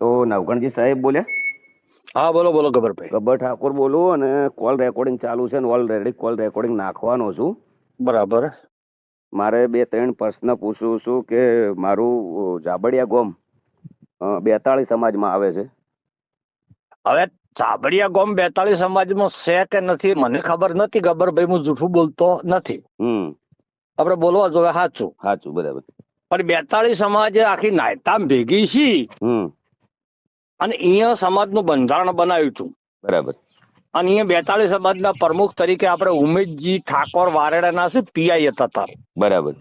તો નવગણજી સાહેબ બોલ્યા? હા બોલો બોલો ગબ્બરભાઈ. ગબ્બર ઠાકોર બોલું અને કોલ રેકોર્ડિંગ ચાલુ છે ને ઓલરેડી કોલ રેકોર્ડિંગ નાખવાનો છું. બરાબર. મારે 2-3 પ્રશ્ન પૂછવું છું કે મારું જાબડિયા ગોમ 42 સમાજમાં આવે છે. હવે ચાબડિયા ગોમ 42 સમાજમાં છે કે નથી મને ખબર નથી ગબ્બરભાઈ, હું જૂઠું બોલતો નથી. આપણે બોલવા જોઈએ સાચું. સાચું, બરાબર. પણ 42 સમાજ આખી નાયતામ ભેગી છી અને અહીંયા સમાજનું બંધારણ બનાવ્યું હતું. બરાબર. અને અહીંયા 42 સમાજના પ્રમુખ તરીકે આપણે ઉમેશજી ઠાકોર વારેડાના છે, પીઆઈ હતા, બરાબર.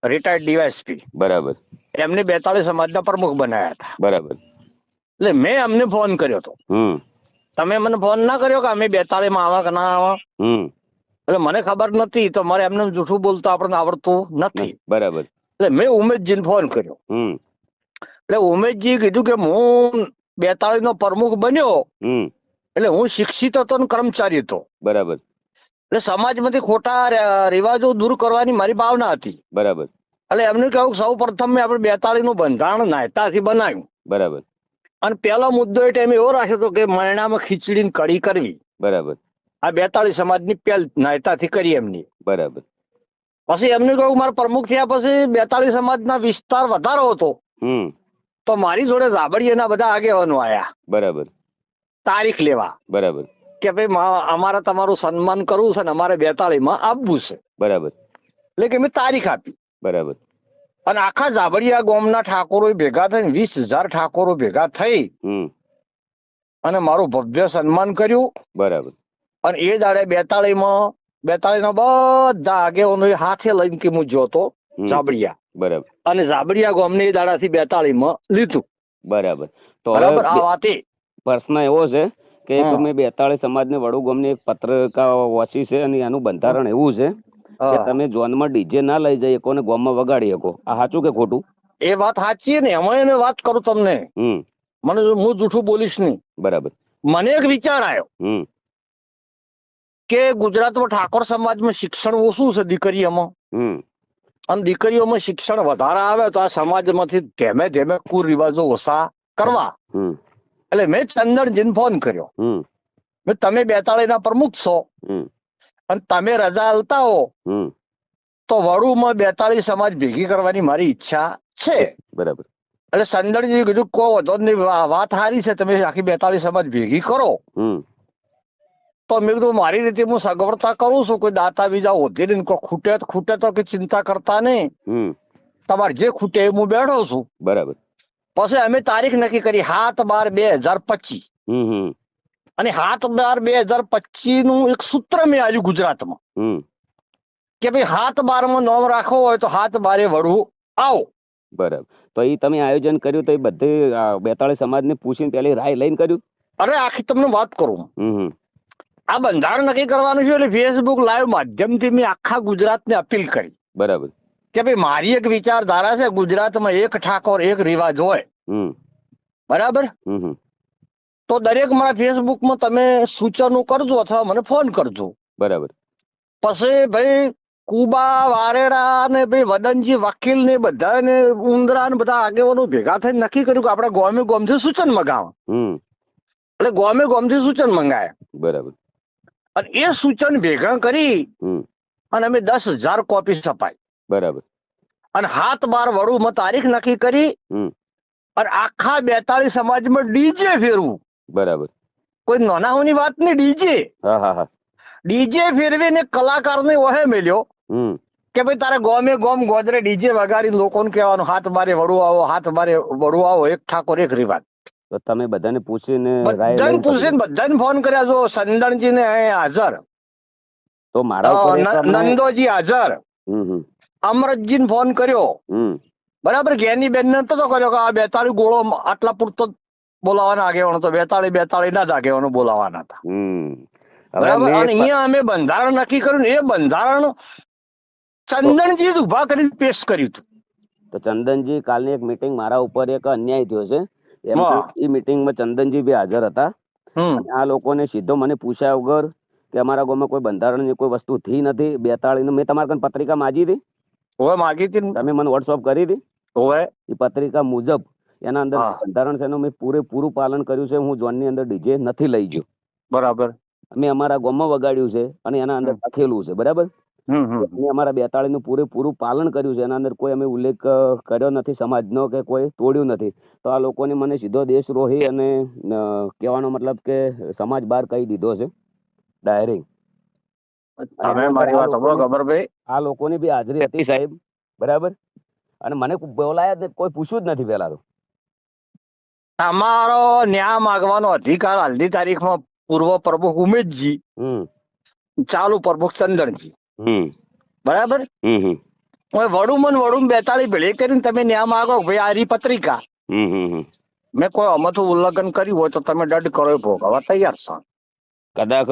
Retired DYSP. બરાબર. એમને 42 સમાજના પ્રમુખ બનાવ્યા હતા. બરાબર. એટલે મેં અમને ફોન કર્યો હતો. તમે મને ફોન ના કર્યો કે અમે 42 માં આવા કે ના આવા? એટલે મને ખબર નથી, તો મારે એમને જૂઠું બોલતો આપણને આવડતું નથી. બરાબર. એટલે મેં ઉમેશજીને ફોન કર્યો. એટલે ઉમેશજી કીધું કે હું 42 નો પ્રમુખ બન્યો એટલે હું શિક્ષિત હતો ને કર્મચારી હતો. બરાબર. એટલે સમાજમાંથી ખોટા રિવાજો દૂર કરવાની મારી ભાવના હતી. બરાબર. એટલે એમને કહ્યું સૌ પ્રથમ મેં આપણે 42 નું બંધારણ નાયતાથી બનાવ્યું. બરાબર. અને પહેલો મુદ્દો એ ટાઈમે એવો રાખ્યો હતો કે મરણામાં ખીચડીને કઢી કરવી. બરાબર. આ 42 સમાજની પહેલ નાયતાથી કરી એમની. બરાબર. પછી એમને કહ્યું મારા પ્રમુખ થયા પછી 42 સમાજના વિસ્તાર વધારો હતો તો મારી જોડે જાબડિયાના બધા આગેવાનો આયા. બરાબર. તારીખ લેવા. બરાબર. કે ભાઈ અમારે તમારું સન્માન કરવું છે ને અમારે 42 માં આપવું છે. બરાબર. એટલે કે મેં તારીખ આપી. બરાબર. અને આખા જાબડિયા ગામના ઠાકોરો ભેગા થઈને 20,000 ઠાકોરો ભેગા થઈ અને મારું ભવ્ય સન્માન કર્યું. બરાબર. અને એ દાડે 42 માં 42 ના બધા આગેવાનો હાથે લઈને કે હું જોતો જાબડિયા. બરાબર. અને જાબડિયા ગામને એ દાડાથી 42 માં લીધું. બરાબર. તો બરાબર. આ વાત પ્રશ્ન એવો છે કે તમે 42 સમાજને વડુ ગામની એક પત્રિકા વાંચી છે અને એનું બંધારણ એવું છે કે તમે જોનમાં ડીજે ના લઈ જઈ શકો ને ગામમાં વગાડી શકો. આ સાચું કે ખોટું? એ વાત સાચી ને એમાં એને વાત કરું તમને. મને હું જૂઠું બોલીશ નહીં. બરાબર. મને એક વિચાર આવ્યો કે ગુજરાતમાં ઠાકોર સમાજમાં શિક્ષણ ઓછું છે દીકરીઓમાં, અને દીકરીઓમાં શિક્ષણ વધારે આવે તો આ સમાજમાંથી ધીમે ધીમે કુરિવાજો ઓછા કરવા. એટલે મેં ચંદનજીને ફોન કર્યો. તમે 42 ના પ્રમુખ છો અને તમે રજા આલતા હો તો વડુમાં 42 સમાજ ભેગી કરવાની મારી ઈચ્છા છે. બરાબર. એટલે ચંદનજી કીધું કો વધો નહીં, વાત સારી છે, તમે આખી 42 સમાજ ભેગી કરો. તો મેં કીધું મારી રીતે હું સગવડતા કરું છું, કોઈ દાતા બીજા હોતી નહીં, કોઈ ખૂટે તો કે ચિંતા કરતા નહીં, તમારે જે ખૂટે એ હું બેઠો છું. બરાબર. પછી અમે તારીખ નક્કી કરી 7/12/2025. અને 7/12/2025 નું એક સૂત્ર મેં આવ્યું ગુજરાતમાં કે ભાઈ 7/12 માં નોમ રાખવો હોય તો 7/12 વડવું આવો. બરાબર. તો એ તમે આયોજન કર્યું તો એ બધે 42 સમાજને પૂછીને પેલી રાય લઈને કર્યું? અરે આખી તમને વાત કરું. આ બંધારણ નક્કી કરવાનું છે એટલે ફેસબુક લાઈવ માધ્યમથી મેં આખા ગુજરાતને અપીલ કરી. બરાબર. કે ભાઈ મારી એક વિચારધારા છે, ગુજરાતમાં એક ઠાકોર એક રિવાજ હોય. બરાબર. તો દરેક મારા ફેસબુકમાં તમે સૂચનો કરજો અથવા મને ફોન કરજો. બરાબર. પછી ભાઈ કુબા વારેડા ને ભાઈ વદનજી વકીલ ને બધા ને ઉંદરા ને બધા આગેવાનો ભેગા થઈને નક્કી કર્યું કે આપણે ગોમે ગોમથી સૂચન મંગાવવા. એટલે ગોમે ગોમથી સૂચન મંગાયા. બરાબર. અને એ સૂચન ભેગા કરી અને અમે 10,000 કોપી છપાઈ. બરાબર. અને 7/12 વડુમાં તારીખ નક્કી કરી અને આખા 42 સમાજમાં ડીજે ફેરવું. બરાબર. કોઈ નાનાઓની વાત નહીં, ડીજે. ડીજે ફેરવીને કલાકારને ઓહે મેલ્યો કે ભાઈ તારે ગોમે ગોમ ગોદરે ડીજે વગાડી લોકોને કહેવાનું 7/12 વડું આવો, 7/12 વડું આવો, એક ઠાકોર એક રિવાજ. તો તમે બધાને પૂછીને બધાને ફોન કર્યા જો સંદણજી ને હાજર, તો મારા નંદોજી હાજર, અમરતજી ને ફોન કર્યો. બરાબર. જ્ઞાની બેન ને તો કર્યો કે આ 42 ગોળો આટલા પૂરતો બોલાવાના આગેવાનો તો 42 ના જ આગેવાનો બોલાવાના હતા. બરાબર. અને અહીંયા અમે બંધારણ નક્કી કર્યું ને એ બંધારણ ચંદનજી જ ઉભા કરીને પેશ કર્યું હતું. તો ચંદનજી કાલની એક મીટિંગ મારા ઉપર એક અન્યાય થયો છે એ મીટિંગમાં ચંદનજી બી હાજર હતા. આ લોકોને સીધો મને પૂછ્યા વગર કે અમારા ગામમાં કોઈ બંધારણની કોઈ વસ્તુ થઈ નથી. 42 મેં તમારા કન પત્રિકા માગી હતી. માગી હતી. તમે મને વોટ્સઅપ કરી હતી. એ પત્રિકા મુજબ એના અંદર બંધારણ છે એનું મેં પૂરેપૂરું પાલન કર્યું છે. હું ઝોનની અંદર ડીજે નથી લઈ ગયો. બરાબર. અમે અમારા ગામમાં વગાડ્યું છે અને એના અંદર લખેલું છે. બરાબર. અમે અમારા 42 નું પૂરેપૂરું પાલન કર્યું છે. એના અંદર કોઈ અમે ઉલ્લેખ કર્યો નથી સમાજનો કે કોઈ તોડ્યું નથી. તો આ લોકોને મને સીધો દેશદ્રોહી અને કહેવાનો મતલબ કે સમાજ બહાર કહી દીધો છે ડાયરેક્ટ. આ લોકોની બી હાજરી હતી સાહેબ. બરાબર. અને મને બોલાયા જ કોઈ પૂછ્યું જ નથી પેલા તો. અમારો ન્યાય માંગવાનો અધિકાર હાલની તારીખમાં પૂર્વ પ્રમુખ ઉમેશજી, ચાલુ પ્રમુખ ચંદનજી. બરાબર. વડુમન 42 ભેળી કરીને તમે ન્યાય માંગો ભાઈ આ રી પત્રિકા મેં કોઈ અમથું ઉલ્લંઘન કર્યું હોય તો તમે દંડ કરો ભોગવવા તૈયાર છો. કદાચ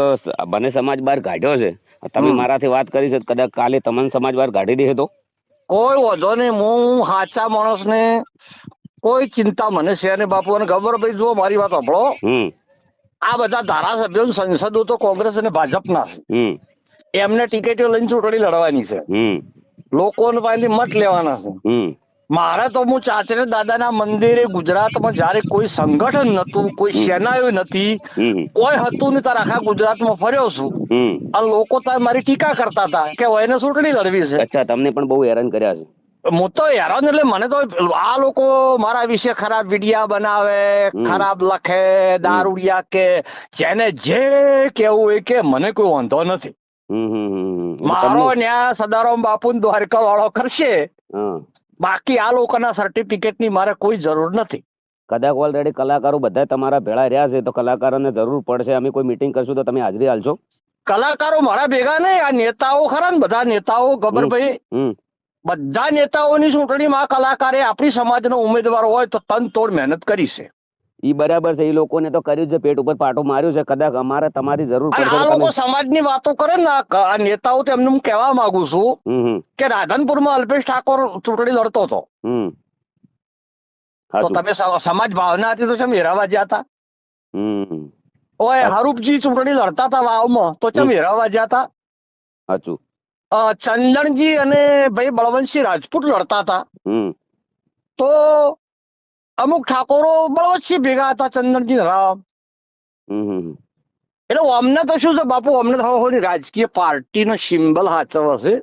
મને સમાજ બહાર કાઢ્યો છે. તમે મારાથી વાત કરી છે. કદાચ કાલે તમને સમાજ બહાર કાઢી દે તો કોઈ વાંધો નહીં. હું સાચા માણસ ને કોઈ ચિંતા મને છે ને બાપુ. અને ખબર ભાઈ જુઓ મારી વાત સાંભળો. આ બધા ધારાસભ્યો સંસદો તો કોંગ્રેસ અને ભાજપના છે. એમને ટિકિટો લઈને ચૂંટણી લડવાની છે. લોકોને પાસેથી મત લેવાના છે. મારે તો હું ચાચરે દાદાના મંદિરે ગુજરાતમાં જયારે કોઈ સંગઠન નતું, કોઈ સેનાઓ નથી, કોઈ હતું નહીં, તારે આખા ગુજરાતમાં ફર્યો છું. આ લોકો તારે મારી ટીકા કરતા હતા કે એને ચૂંટણી લડવી છે. અચ્છા, તમને પણ બહુ હેરાન કર્યા છે. હું તો હેરાન એટલે મને તો આ લોકો મારા વિશે ખરાબ વિડિયા બનાવે, ખરાબ લખે, દારૂડિયા કે જેને જે કેવું હોય કે મને કોઈ વાંધો નથી. મારો ન્યાય સદારામ બાપુ દ્વારકા વાળો કરશે. બાકી આ લોકોના સર્ટિફિકેટ ની મારે કોઈ જરૂર નથી. કદાચ ઓલરેડી કલાકારો બધા તમારા ભેળા રહ્યા છે તો કલાકારોને જરૂર પડશે. અમે કોઈ મીટિંગ કરશું તો તમે હાજરી હાલશો? કલાકારો મારા ભેગા નહીં, આ નેતાઓ ખરા ને બધા નેતાઓ ગબ્બરભાઈ, બધા નેતાઓની ચૂંટણીમાં કલાકારે આપણી સમાજનો ઉમેદવાર હોય તો તન તોડ મહેનત કરી છે. ઈ બરાબર છે. એ લોકોને તો કર્યું છે, પેટ ઉપર પાટું માર્યું છે. કદાચ અમારે તમારી જરૂર પડશે. આ લોકો સમાજની વાતો કરે ને આ નેતાઓ, તેમને હું કહેવા માંગુ છું કે રાધનપુરમાં અલ્પેશ ઠાકોર ચૂંટણી લડતો હતો તો તમે સમાજ ભાવના હતી તો કેમ હેરાવા ગયા હતા? ઓય હરૂપજી ચૂંટણી લડતા હતા વાવમાં તો કેમ હેરાવા ગયા હતા? સાચું. ચંદનજી અને ભાઈ બળવંતસિંહ રાજપૂત લડતા હતા તો અમુક ઠાકોરો બળવંતસિંહ ભેગા હતા, ચંદનજી રામ. એટલે અમને તો શું છે બાપુ, અમને તો રાજકીય પાર્ટીનો સિમ્બલ સાચવો છે.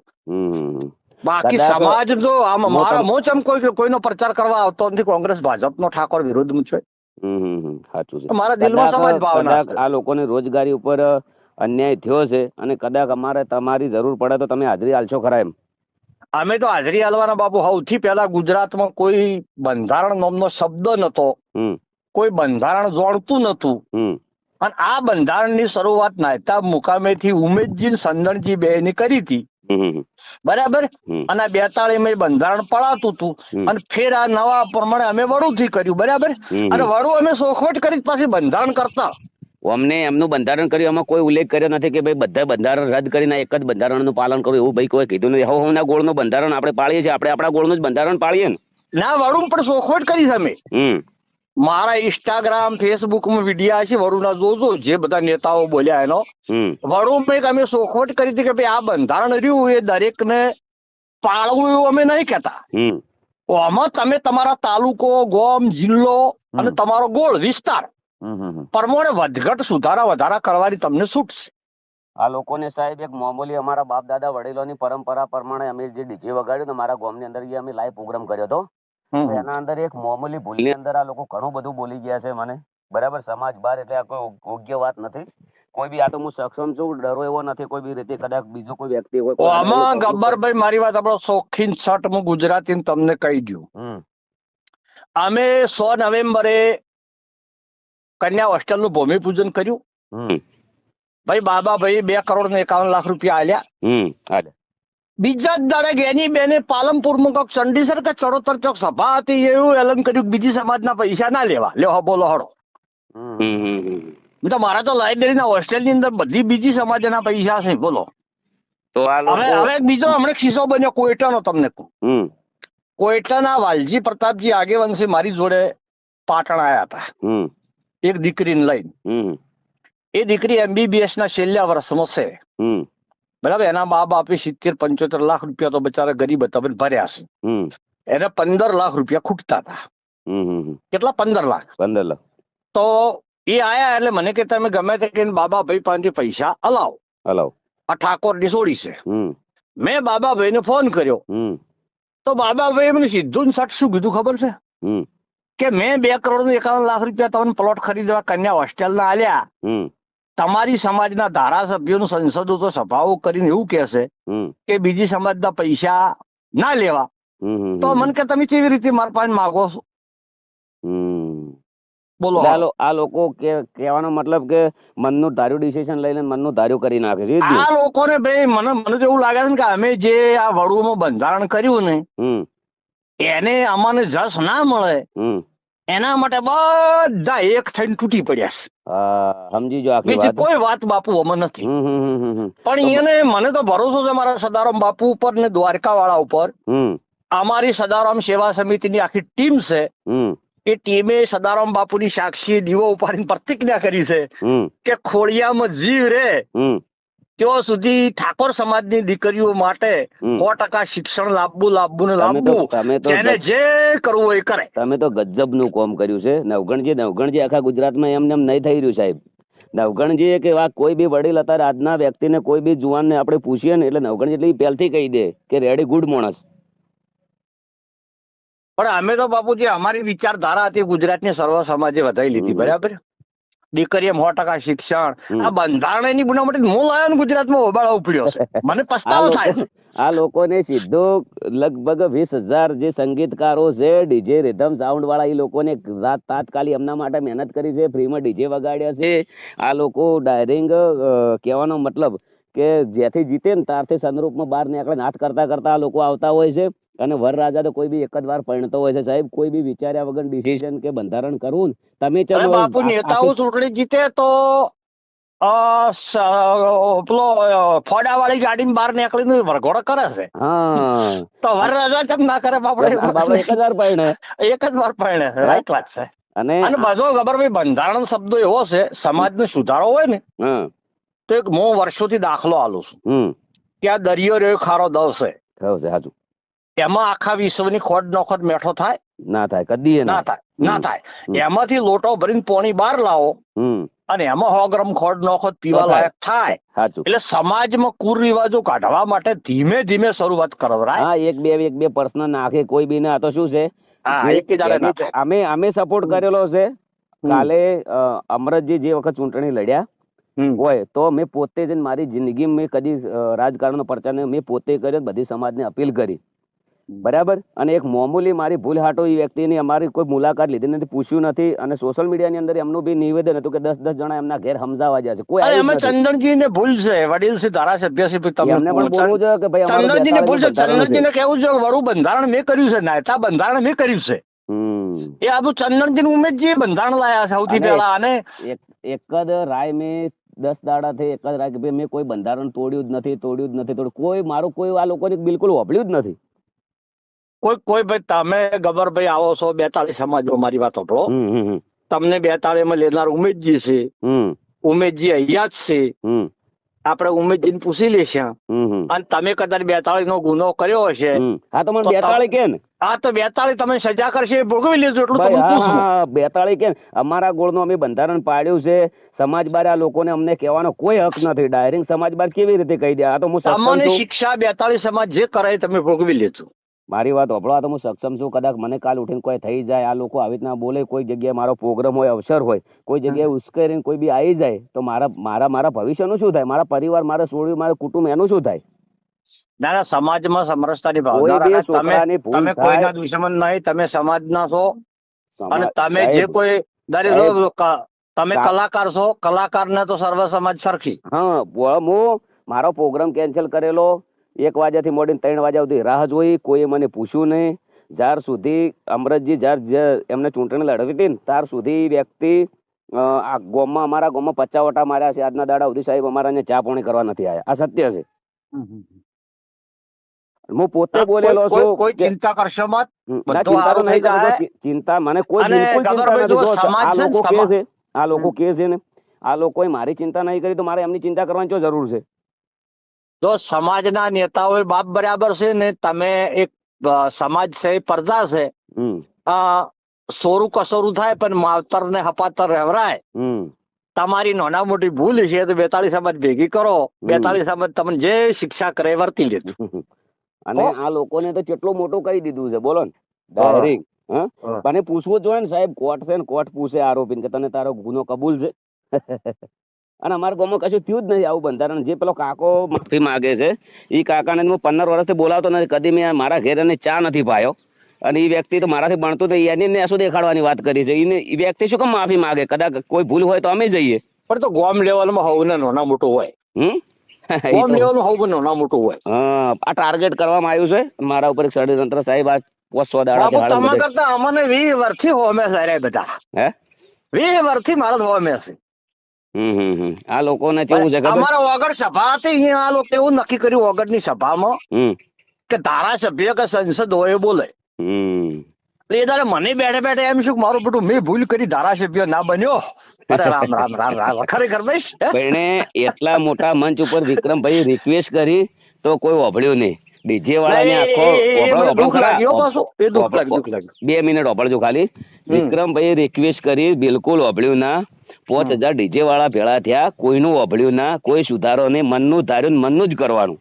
બાકી સમાજ તો મારા મોચમ કોઈનો પ્રચાર કરવા આવતો નથી. કોંગ્રેસ ભાજપનો ઠાકોર વિરોધ છે. સાચું છે. મારા દિલમાં સમાજ ભાવના છે. આ લોકોની રોજગારી ઉપર અન્યાય થયો છે અને કદાચ અમારે તમારી જરૂર પડે તો તમે હાજરી હાલશો ખરા? એમ અમે તો હાજરી હાલવાના બાપુ. સૌથી પહેલા ગુજરાતમાં કોઈ બંધારણ નામનો શબ્દ નતો, કોઈ બંધારણ જોડતું નતું. અને આ બંધારણની શરૂઆત નાયતા મુકામેથી ઉમેશજી સંદણજી બે ની કરી હતી. બરાબર. અને 42 બંધારણ પડાતું હતું અને ફેર આ નવા પ્રમાણે અમે વડુથી કર્યું. બરાબર. અને વડુ અમે સોખવટ કરી પાછી બંધારણ કરતા. અમને એમનું બંધારણ કર્યું, એમાં કોઈ ઉલ્લેખ કર્યો નથી કે ભાઈ બધા બંધારણ રદ કરીને એક જ બંધારણનું પાલન કરવું. એવું ભાઈ કોઈ કીધું નથી. હવના ગોળનું બંધારણ આપણે પાળીએ છીએ. આપણે આપણા ગોળનું જ બંધારણ પાળીએ ને. ના, વડુ પણ સોખવટ કરી તમે. મારા ઇન્સ્ટાગ્રામ ફેસબુકમાં વિડીયા છે વડુના, જોજો જે બધા નેતાઓ બોલ્યા એનો. વડુ અમે સોખવટ કરી હતી કે ભાઈ આ બંધારણ રહ્યું એ દરેક ને પાળવું એવું અમે નહીં કહેતા. આમાં તમે તમારા તાલુકો, ગામ, જિલ્લો અને તમારો ગોળ વિસ્તાર પ્રમાણે વધઘટ સુધારા વધારા કરવાની તમને છૂટ છે. આ લોકોને સાહેબ એક મામૂલી અમારા બાપ દાદા વડીલોની પરંપરા પ્રમાણે અમે જે ડીજે વગાડ્યું ને મારા ગામની અંદર અમે લાઈવ પ્રોગ્રામ કર્યો હતો. એના અંદર એક મામૂલી ભૂલની અંદર આ લોકો ઘણું બધું બોલી ગયા છે મને. બરાબર. સમાજ બહાર એટલે આ કોઈ યોગ્ય વાત નથી. કોઈ બી આ તો હું સક્ષમ છું, ડરો એવો નથી કોઈ બી રીતે. કદાચ બીજો કોઈ વ્યક્તિ હોય આમાં ગબ્બરભાઈ મારી વાત આપણો શોખીન શર્ટ હું ગુજરાતી તમને કહી દઉં. અમે 100 નવેમ્બરે કન્યા હોસ્ટેલ નું ભૂમિપૂજન કર્યું. ભાઈ બાબાભાઈ 2,51,00,000 રૂપિયા આલ્યા. બીજા જ દાડે એની બેને પાલનપુરમાં કોક ચંડીસર કે ચડોતર ચોક સભા હતી, એવું એલન કર્યું બીજી સમાજના પૈસા ના લેવા. લ્યો બોલો હડો. તો મારા તો લાઇબ્રેરીના હોસ્ટેલની અંદર બધી બીજી સમાજના પૈસા છે. બોલો. તો હવે બીજો હમણાં કિસ્સો બન્યો કોઈટાનો. તમને કહું, કોઈટાના વાલજી પ્રતાપજી આગેવંશી મારી જોડે પાટણ આવ્યા હતા એક દીકરીને લઈને. એ દીકરી MBBS ના છેલ્લા વર્ષમાં છે. બરાબર. એના મા બાપે 70-75 લાખ રૂપિયા તો બચારા ગરીબ હતા ભર્યા છે. એને 15 લાખ રૂપિયા ખૂટતા હતા. કેટલા 15 લાખ. 15 લાખ. તો એ આયા એટલે મને કે તમે ગમે તે કહીને બાબાભાઈ પાસેથી પૈસા હલાવો. આ ઠાકોરની સોડી છે. મેં બાબાભાઈ ને ફોન કર્યો તો બાબાભાઈ મને સીધું ને સટ શું કીધું ખબર છે કે મેં 2,51 લાખ રૂપિયા તમને પ્લોટ ખરીદવા કન્યા હોસ્ટેલના આલ્યા. તમારી સમાજના ધારાસભ્યોનું સંસદો તો સભાઓ કરીને એવું કહેશે કે બીજી સમાજના પૈસા ના લેવા. તો મને કે તમે કેવી રીતે મારા પાસે માગો છો? બોલો. આ લોકો કહેવાનો મતલબ કે મનનું ધાર્યું ડિસિઝન લઈને મનનું ધાર્યું કરી નાખે છે. આ લોકોને ભાઈ મને તો એવું લાગે છે કે અમે જે આ વડુમાં બંધારણ કર્યું ને એને અમને જસ ના મળે એના માટે બધા એક થઈને તૂટી પડ્યા છે. સમજી જો બીજી કોઈ વાત બાપુ અમે નથી. પણ એને મને તો ભરોસો છે મારા સદારામ બાપુ ઉપર ને દ્વારકા વાળા ઉપર. અમારી સદારામ સેવા સમિતિની આખી ટીમ છે. એ ટીમે સદારામ બાપુની સાક્ષી દીવો ઉપાડીને પ્રતિજ્ઞા કરી છે કે ખોડિયામાં જીવ રે ત્યાં સુધી ઠાકોર સમાજની દીકરીઓ માટે 100% શિક્ષણ લાવવું. જેને જે કરવું એ કરે. તમે તો ગજબનું કામ કર્યું છે નવગણજી આખા ગુજરાતમાં એમને એમ નહીં થઈ રહ્યું સાહેબ. નવગણજી કે કોઈ બી વડીલ અત્યારે આજના વ્યક્તિને કોઈ બી જુવાનને આપણે પૂછીએ ને એટલે નવગણજી એટલે પહેલથી કહી દે કે રેડી ગુડ માણસ. પણ અમે તો બાપુજી અમારી વિચારધારા હતી ગુજરાતની સર્વ સમાજે વધારી લીધી. બરાબર. દીકરીએ 100% શિક્ષણ. આ બંધારણની બનાવટ હું લાવ્યો ને ગુજરાતમાં હોબાળો ઉપડ્યો છે. મને પસ્તાવો થાય છે. આ લોકોને સીધો લગભગ 20,000 જે સંગીતકારો છે ડીજે રિધમ સાઉન્ડ વાળા એ લોકોને રાત તાત્કાલિક એમના માટે મહેનત કરી છે. ફ્રીમાં ડીજે વગાડ્યા છે. આ લોકો ડાયરિંગ કહેવાનો મતલબ કે જ્યાંથી જીતે ને ત્યારથી સનરૂપમાં બહાર નીકળે નાટ કરતા કરતા આ લોકો આવતા હોય છે. અને વરરાજા તો કોઈ બી એક જ વાર પરણતો હોય છે સાહેબ. કોઈ બી વિચાર્યા વગર ડિસિઝન કે બંધારણ કરવું તમે ચલો બાપુ નેતાઓ ચૂંટણી જીતે તો પેલો ફોડા વાળી ગાડી બહાર નીકળીને વરઘોડો કરે છે. તો વરરાજા કેમ ના કરે બાપડે? એક જ વાર પરણે. એક જ વાર પરણે. રાઈટ વાત છે. અને બધો ખબર ભાઈ બંધારણ શબ્દો એવો છે સમાજનો સુધારો હોય ને તો એક હું વર્ષોથી દાખલો આલું છું કે આ દરિયો રહ્યો ખારો દવ છે. સાચું. એમાં આખા વિશ્વની ખોટ નોખોટ મેઠો થાય? ના થાય. કદી ના થાય. એમાંથી લોટો ભરીને પોણી બહાર લાવો અને એમાં 100 ગ્રામ ખોટ નોખોટ પીવા લાયક થાય. એટલે સમાજમાં કુરિવાજો કાઢવા માટે ધીમે ધીમે શરૂઆત કરવરાય. એક બે પર્સનલ નાખે કોઈ બી ને. આ તો શું છે અમે સપોર્ટ કરેલો છે. કાલે અમરતજી જે વખત ચૂંટણી લડ્યા હોય તો મેં પોતે જ મારી જિંદગી મેં કદી રાજકારણનો પ્રચાર મેં પોતે કર્યો. બધી સમાજને અપીલ કરી. બરાબર. અને એક મામૂલી મારી ભૂલ હાટો એ વ્યક્તિની અમારી કોઈ મુલાકાત લીધી નથી, પૂછ્યું નથી. અને સોશિયલ મીડિયાની અંદર એમનું બી નિવેદન હતું કે 10 જણા એમના ઘેર સમજાવવા જાય છે. કોઈ ચંદનજી ને ભૂલ છે, વડીલ છે, ધારાસભ્ય છે, તમને પણ બોલવું જોઈએ કે ભાઈ ચંદનજી ને ભૂલ છે. ચંદનજી ને કેવું છે વડું બંધારણ મેં કર્યું છે, નાયતા બંધારણ મેં કર્યું છે. એ આ ચંદનજી ઉમેદજી બંધારણ લાયા સૌથી પહેલા. અને એક જ રાય મેં 10 દાડા થી એક જ રાય કે મેં કોઈ બંધારણ તોડ્યું જ નથી. કોઈ મારું કોઈ આ લોકોને બિલકુલ વાપર્યું જ નથી. કોઈ ભાઈ તમે ગબરભાઈ આવો છો 42 સમાજમાં, મારી વાત સાંભળો. તમને 42 માં લેનાર ઉમેદજી છે. ઉમેદજી અહીંયા જ છે. આપણે ઉમેદજી ને પૂછી લેશે. અને તમે કદાચ 42 નો ગુનો કર્યો હશે તો મને 42 કે ને તો 42 તમે સજા કરશે ભોગવી લેજો. એટલું તમે પૂછો. 42 કે અમારા ગોળનું અમે બંધારણ પાડ્યું છે. સમાજ બાર આ લોકોને અમને કહેવાનો કોઈ હક નથી. ડાયરેક્ટ સમાજ બાર કેવી રીતે કહી દે? આ તો હું તમને શિક્ષા 42 સમાજ જે કરાય તમે ભોગવી લેજો. મારી વાત સાંભળો. આ તો હું સક્ષમ છું. કદાચ મને કાલ ઉઠીને કોઈ થઈ જાય, આ લોકો આવી રીતના બોલે, કોઈ જગ્યાએ મારો પ્રોગ્રામ હોય, અવસર હોય, કોઈ જગ્યાએ ઉશ્કેરીને કોઈ બી આવી જાય તો મારા ભવિષ્યનું શું થાય? મારા પરિવાર, મારા સોળ્યું, મારા કુટુંબ એનું શું થાય? ના, સમાજમાં સમરસતાની ભાવના. તમે કોઈના દુશ્મન નહીં, તમે સમાજના છો. અને તમે જે કોઈ તમે કલાકાર છો, કલાકારને તો સર્વ સમાજ સરખી. હું મારો પ્રોગ્રામ કેન્સલ કરેલો. 1 વાગ્યાથી મોડીને 3 વાગ્યા સુધી રાહ જોઈ. કોઈએ મને પૂછ્યું નહીં. જ્યાર સુધી અમરતજી એમને ચૂંટણી લડવી હતી ને ત્યાર સુધી વ્યક્તિ આ ગામમાં, અમારા ગામમાં 50 વટા માર્યા છે. આજના દાડા સુધી સાહેબ અમારા અહીંયા ચા પાણી કરવા નથી આવ્યા. આ સત્ય છે. હું પોતે બોલેલો છું. કોઈ ચિંતા કરશો મત. ચિંતા મને કોઈ બિલકુલ ચિંતા નથી. આ લોકો કે છે ને, આ લોકોએ મારી ચિંતા નહીં કરી તો મારે એમની ચિંતા કરવાની શું જરૂર છે? જો સમાજના નેતાઓ બાપ બરાબર છે ને, તમે એક સમાજ છે, પ્રજા છે, સોરું કસોરું થાય પણ માવતર ને હપાતર રહેવરાય. તમારી નાના મોટી ભૂલ છે તો 42 સમાજ ભેગી કરો, 42 સમાજ તમને જે શિક્ષા કરે વર્તી લેજો. અને આ લોકોને તો કેટલું મોટું કહી દીધું છે બોલો ને ડાયરેક્ટ. મને પૂછવું જોઈએ ને સાહેબ, કોર્ટ છે ને કોર્ટ પૂછે આરોપીને કે તને તારો ગુનો કબૂલ છે. અને અમારા ગામમાં કશું થયું જ નહીં આવું બંધારણ. જે પેલો કાકો માફી માંગે છે એ કાકાને હું 15 વર્ષથી બોલાવતો નથી, કદી મેં મારા ઘેર એને ચા નથી પાયો. અને એ વ્યક્તિ તો મારાથી ભણતો હતો, એને શું દેખાડવાની વાત કરી છે. એ વ્યક્તિ શું કેમ માફી માંગે? કદાચ કોઈ ભૂલ હોય તો અમે જઈએ. પણ તો ગામ લેવલમાં હોવું ને નાના મોટું હોય. ગામ લેવલમાં હોવું નાના મોટું હોય. આ ટાર્ગેટ કરવામાં આવ્યું છે મારા ઉપર ષડયંત્ર સાહેબ. આ 500 દાડા તમારા કરતા અમને 20 વર્ષથી હોમે છે બધા. 20 વર્ષથી મારા હોમે છે. આ લોકોને કેવું છે અમારા વગર સભા હતી અહીંયા, આ લોકો એવું નક્કી કર્યું વગર ની સભામાં કે ધારાસભ્ય કે સંસદ હોય એ બોલે. એ તારે મને બેઠે બેઠે એમ શું મારું બેટું મેં ભૂલ કરી, ધારાસભ્ય ના બન્યો. અરે રામ રામ રામ રામ. ખરેખર ભાઈ એટલા મોટા મંચ ઉપર વિક્રમભાઈ રિક્વેસ્ટ કરી તો કોઈ ઓભળ્યું નહીં. ડીજે વાળાને આખો 2 મિનિટ ઓભળજો ખાલી. વિક્રમભાઈ રિક્વેસ્ટ કરી, બિલકુલ ઓભળ્યું ના. 5000 ડીજે વાળા ભેળા થયા, કોઈનું ઓભળ્યું ના, કોઈ સુધારો નહીં. મનનું ધાર્યું મનનું જ કરવાનું.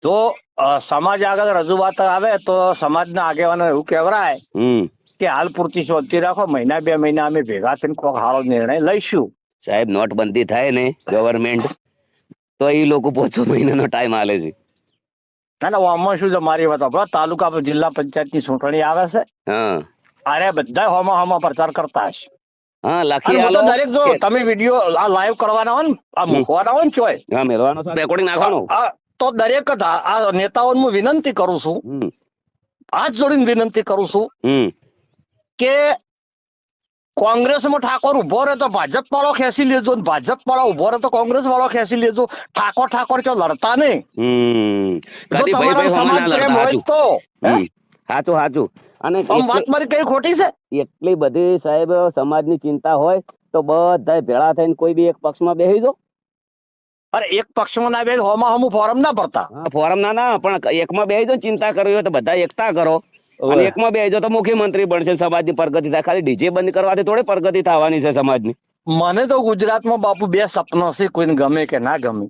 તો સમાજ આગળ રજૂઆત આવે તો સમાજના આગેવાનો એવું કહેવાય કે હાલ પૂરતી શાંતિ રાખો, મહિના 2 મહિના અમે ભેગા થઈને કોઈક સારો નિર્ણય લઈશું. સાહેબ નોટબંધી થાય ને ગવર્મેન્ટ તો એ લોકો 5 મહિનાનો ટાઈમ આલે છે. ના આમાં શું છે મારી વાત આપણો તાલુકા જિલ્લા પંચાયતની ચૂંટણી આવે છે. અરે બધા હોમાં પ્રચાર કરતા હશે. દરેક જો તમે વિડીયો આ લાઈવ કરવાના હોય ને, આ મૂકવાના હોય ને ચોય મેળવાનો રેકોર્ડિંગ નાખવાનું, તો દરેક આ નેતાઓને હું વિનંતી કરું છું, હાથ જોડીને વિનંતી કરું છું કે કોંગ્રેસમાં ઠાકોર ઉભો રહે તો ભાજપ વાળો ખેંચી લેજો, ભાજપ વાળો ઉભો રહે તો કોંગ્રેસ વાળો ખેંચી લેજો. ઠાકોર ચો લડતા નહીં. સમાજ પ્રેમ હોય તો સાચું. અને વાત મારી કઈ ખોટી છે? એટલી બધી સાહેબ સમાજની ચિંતા હોય તો બધા ભેળા થઈને કોઈ બી એક પક્ષમાં બેસી દો. અરે એક પક્ષમાં ના બે હોમાં ફોરમ ના ભરતા. ફોરમ ના પણ એકમાં બેસી દો. ચિંતા કરવી હોય તો બધા એકતા કરો. અને એકમાં બેસી દો તો મુખ્યમંત્રી બનશે, સમાજની પ્રગતિ થાય. ખાલી ડીજે બંધ કરવાથી થોડી પ્રગતિ થવાની છે સમાજની. મને તો ગુજરાતમાં બાપુ 2 સપના છે, કોઈને ગમે કે ના ગમે.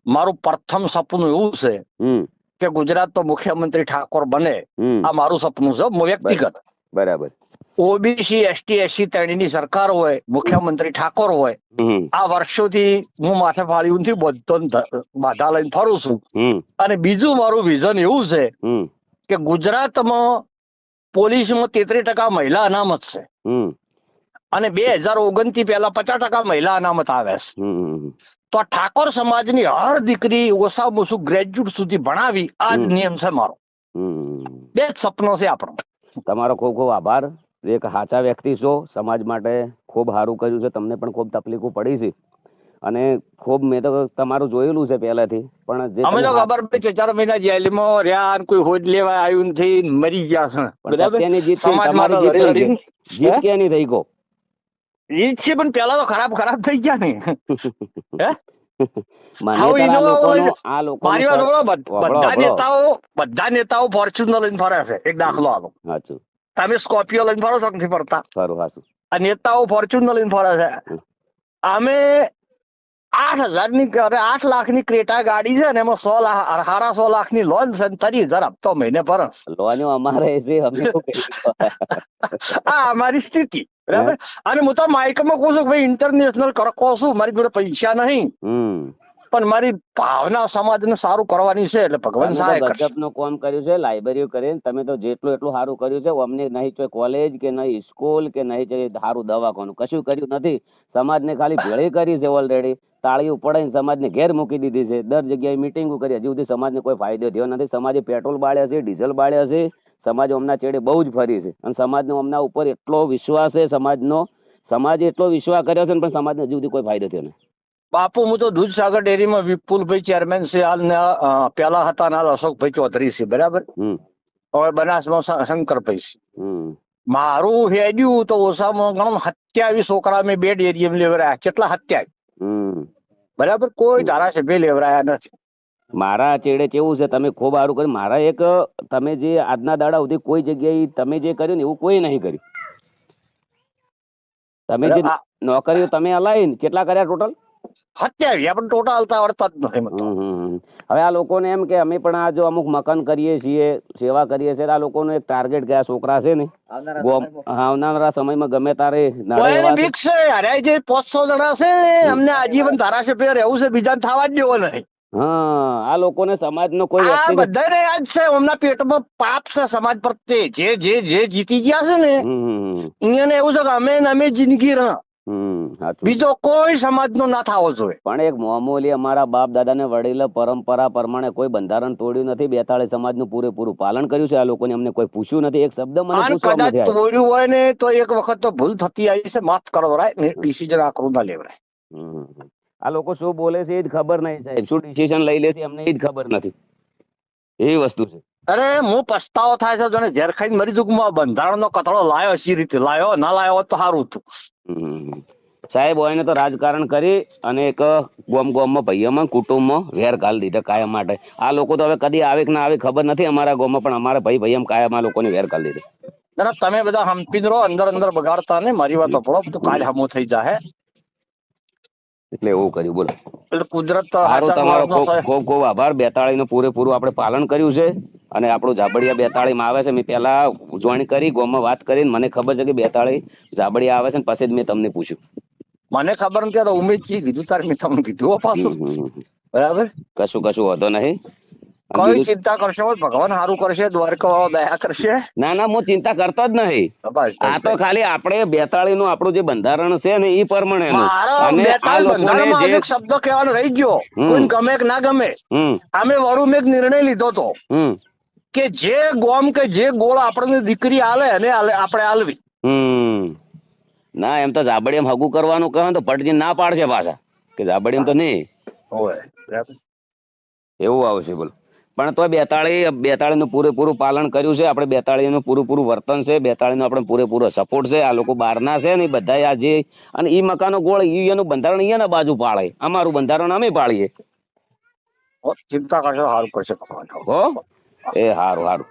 મારું પ્રથમ સપનું એવું છે કે ગુજરાત તો મુખ્યમંત્રી ઠાકોર બને. આ મારું સપનું છે વ્યક્તિગત. બરાબર. ઓબીસી એસટી એસસી ત્રણેયની સરકાર હોય, મુખ્યમંત્રી ઠાકોર હોય. આ વર્ષોથી હું માથે ફાળ્યું નથી, બધો બાધા લઈને ફરું છું. અને બીજું મારું વિઝન એવું છે કે ગુજરાતમાં પોલીસમાં 33% મહિલા અનામત છે અને 2029 પહેલા 50% મહિલા અનામત આવે છે. તો આ ઠાકોર સમાજની હર દીકરી ઓછામાં ઓછું ગ્રેજ્યુએટ સુધી ભણાવી આ જ નિયમ છે મારો. 2 જ સપનો છે આપણો. તમારો ખૂબ ખૂબ આભાર. એક સાચા વ્યક્તિ છો, સમાજ માટે ખૂબ સારું કર્યું છે. તમને પણ ખૂબ તકલીફો પડી છે અને ખૂબ મેં તો તમારું જોયેલું છે પહેલાથી. પણ જે અમે તો ખબર પડી 4 મહિના જેલમાં રહ્યા, કોઈ હોજ લેવા આવ્યું નથી, મરી ગયા છે. જીત ક્યાંની થઈ ગયો? જીત છે પણ પેલા તો ખરાબ થઈ ગયા ને. બધા નેતાઓ ફોર્ચ્યુનર લઈને ફરે છે. એક દાખલો આપો, તમે સ્કોર્પિયો લઈને ફરો છો નથી ફરતા? આ નેતાઓ ફોર્ચ્યુનર લઈને ફરે છે. અમે 8 લાખની ક્રેટા ગાડી છે ને એમાં 6.5 લાખની લોન છે, 30,000 હપ્તો મહિને ભરસ. લોન અમારે આ અમારી સ્થિતિ. બરાબર. અને હું તો માઇકમાં કહું છું ભાઈ ઇન્ટરનેશનલ કહું છું, મારી જોડે પૈસા નહીં પણ મારી ભાવના સમાજને સારું કરવાની છે. એટલે ભગવાન સહાય કરશે. ગજબનું કામ કર્યું છે, લાઇબ્રેરીઓ કરીને તમે તો જેટલું એટલું સારું કર્યું છે. અમને નહીં કોલેજ કે નહીં સ્કૂલ કે નહીં સારું દવાખાનું કશું કર્યું નથી. સમાજને ખાલી ભેળી કરી છે ઓલરેડી. તાળીઓ પડાઈને સમાજને ઘેર મૂકી દીધી છે. દર જગ્યાએ મિટિંગો કરી, હજી સુધી સમાજને કોઈ ફાયદો થયો નથી. સમાજે પેટ્રોલ બાળ્યા છે, ડીઝલ બાળ્યા છે. સમાજ હમણાં ચેડે બહુ જ ફરી છે અને સમાજનો હમણાં ઉપર એટલો વિશ્વાસ છે. સમાજે એટલો વિશ્વાસ કર્યો છે પણ સમાજને હજી સુધી કોઈ ફાયદો થયો નથી. બાપુ હું તો દૂધસાગર ડેરીમાં વિપુલભાઈ ચેરમેન છે, હાલ પેલા હતા હાલ અશોકભાઈ ચૌધરી છે. બરાબર. હવે બનાસમાં શંકરભાઈ છે. મારું હેડ્યું તો ઓછામાં ગણો 27 છોકરા મેં 2 ડેરી લેવરાયા. કેટલા? 27. બરાબર. કોઈ ધારાસભ્ય લેવરાયા નથી. મારા ચેડે કેવું છે, તમે ખૂબ સારું કર્યું. મારા એક તમે જે આજના દાડા સુધી કોઈ જગ્યાએ તમે જે કર્યું ને એવું કોઈ નહીં કર્યું. તમે જે નોકરીઓ તમે અલાઈને કેટલા કર્યા ટોટલ? 27 આપણે ટોટલ હાલતા આવડતા જ નથી. હવે આ લોકોને એમ કે અમે પણ આ જો અમુક મકાન કરીએ છીએ, સેવા કરીએ છીએ, આ લોકોનો એક ટાર્ગેટ કે આ છોકરા છે ને આવનારા સમયમાં ગમે તારે બીક છે. અરે જે 500 જણા છે ને અમને આજીવન ધારાસભ્ય રહેવું છે, બીજાને થવા જ દેવો નહીં. હા, આ લોકોને સમાજનો કોઈ બધાને યાદ છે એમના પેટમાં પાપ છે સમાજ પ્રત્યે. જે જીતી ગયા છે ને એને એવું છે કે અમે જિંદગી બીજો કોઈ સમાજનો ના થવો જોઈએ. પણ એક મામૂલી અમારા બાપ દાદાને વડીલ પરંપરા પ્રમાણે કોઈ બંધારણ તોડ્યું નથી. 42 સમાજનું પૂરેપૂરું પાલન કર્યું છે. આ લોકોને અમને કોઈ પૂછ્યું નથી. એક શબ્દ મને કદાચ તોડ્યું હોય ને તો એક વખત તો ભૂલ થતી આવી છે, માફ કરવરાય ને ડિસિઝન આકરું ના લેવરાય. આ લોકો શું બોલે છે એ જ ખબર નહીં સાહેબ, શું ડિસિઝન લઈ લે છે અમને એ જ ખબર નથી. એવી વસ્તુ છે. અરે હું પસ્તાવો થાય છે જોને ઝેર ખાઈને મરી જુગમાં બંધારણનો કથળો લાયો સી રીતે લાયો, ના લાયો હોત તો સારું હતું. સાહેબ હોય ને તો રાજકારણ કરી અને એક ગામમાં ભાઈઓમાં કુટુંબમાં વેર ઘાલી દીધા કાયમ માટે. આ લોકો તો હવે કદી આવે કે ના આવે ખબર નથી અમારા ગામમાં, પણ અમારા ભાઈ કાયમ આ લોકોની વેર ઘાલી દીધી. તમે બધા હંપી રહો, અંદર બગાડતા ને મારી વાત પડો તો કાલ હમો થઈ જાય. એટલે એવું કર્યું બોલો. એટલે કુદરત તમારો ખૂબ ખૂબ આભાર. 42 નું પૂરેપૂરું આપણે પાલન કર્યું છે અને આપણું ઝાબડિયા 42 માં આવે છે. મેં પેલા જોઈન કરી ગામમાં વાત કરીને મને ખબર છે કે 42 ઝાબડિયા આવે છે, પછી જ મેં તમને પૂછ્યું. મને ખબર નથી તો ઉમેદજી કીધું તારે મેં તમને કીધું પાછું. બરાબર, કશું વાંધો નહીં. કોઈ ચિંતા કરશો ભગવાન સારું કરશે, દ્વારકા દયા કરશે. ના હું ચિંતા કરતો જ નહીં. આ તો ખાલી આપણે 42 નું આપણું જે બંધારણ છે ને એ પ્રમાણે શબ્દ કહેવાનો રહી ગયો. કોઈ ગમે કે ના ગમે, અમે વડું મેં નિર્ણય લીધો હતો કે જે ગોમ કે જે ગોળ આપણને દીકરી આલે અને આપણે આલવી. ના એમ તો ઝાબડિયામાં હગું કરવાનું કહે તો પટજી ના પાડશે પાછા કે ઝાબડિયામાં તો નહીં એવું આવશે બોલો. પણ તો 42 નું પૂરેપૂરું પાલન કર્યું છે. આપણે 42 નું પૂરેપૂરું વર્તન છે. 42 નો આપણે પૂરેપૂરો સપોર્ટ છે. આ લોકો બહારના છે ને બધા આ જે અને ઈ મકાનો ગોળ એનું બંધારણ અહીંયા બાજુ પાળે, અમારું બંધારણ અમે પાળીએ. ચિંતા કરશો સારું કરશે ભગવાન. હો એ સારું.